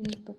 Pinto.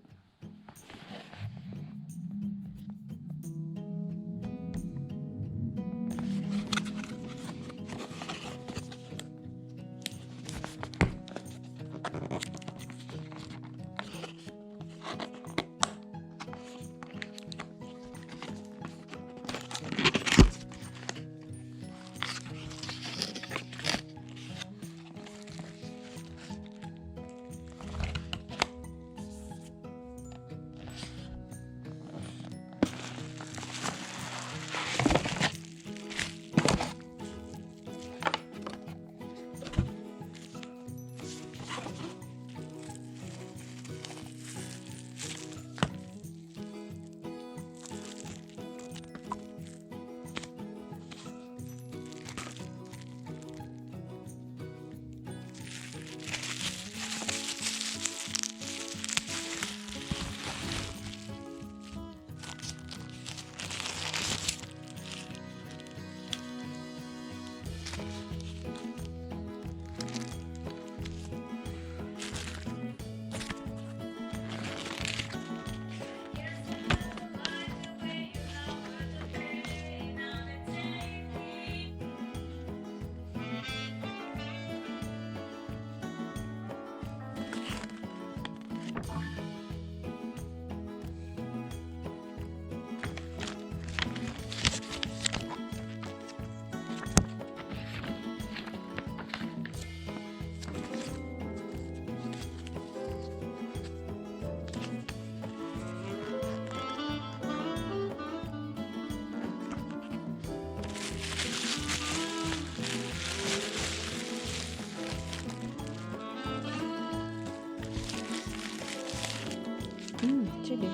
Chili.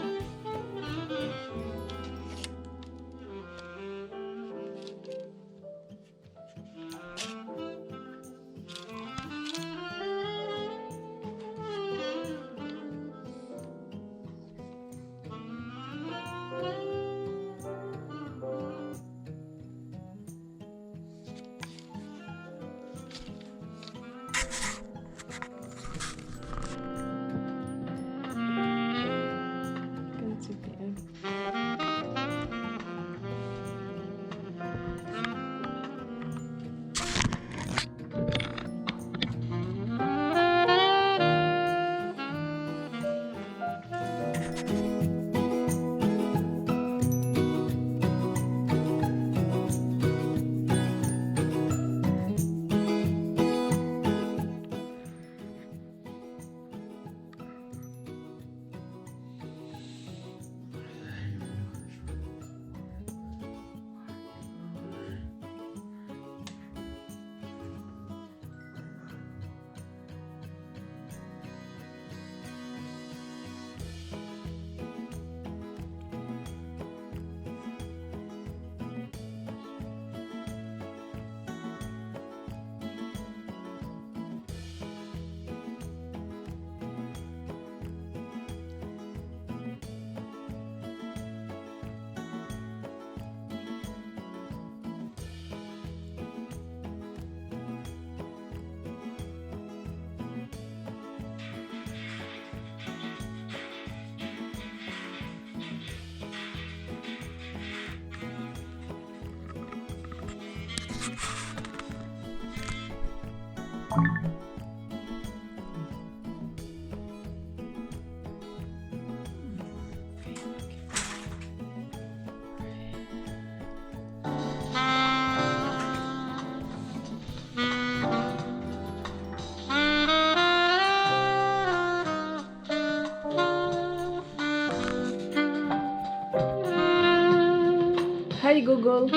Hi Google.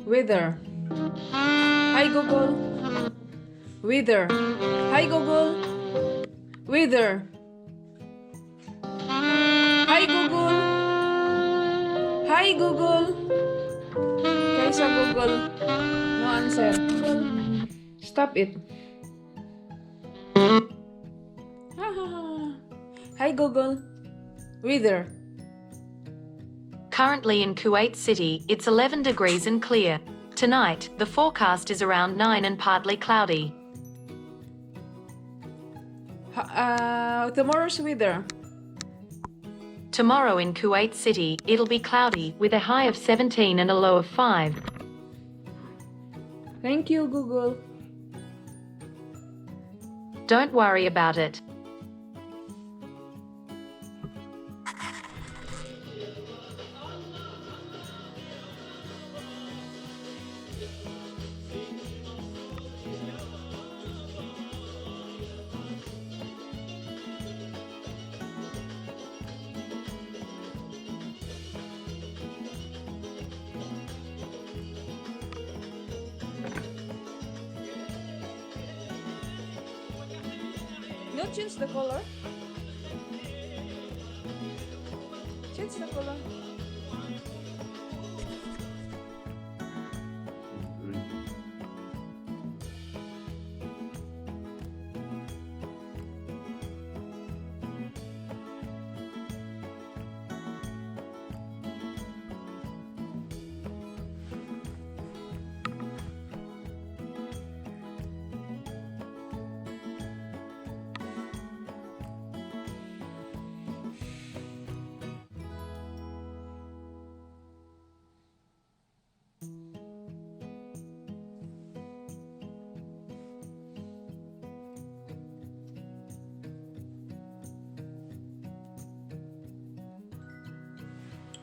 Weather. Hi Google. Weather. Hi Google. Weather. Hi Google. Hi Google. Kaysa Google. No answer. Google. Stop it. Hi Google. Weather. Currently in Kuwait City, it's 11 degrees and clear. Tonight, the forecast is around 9 and partly cloudy. Tomorrow's weather. Tomorrow in Kuwait City, it'll be cloudy with a high of 17 and a low of 5. Thank you, Google. Don't worry about it. No, change the color. Change the color.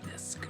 That's good.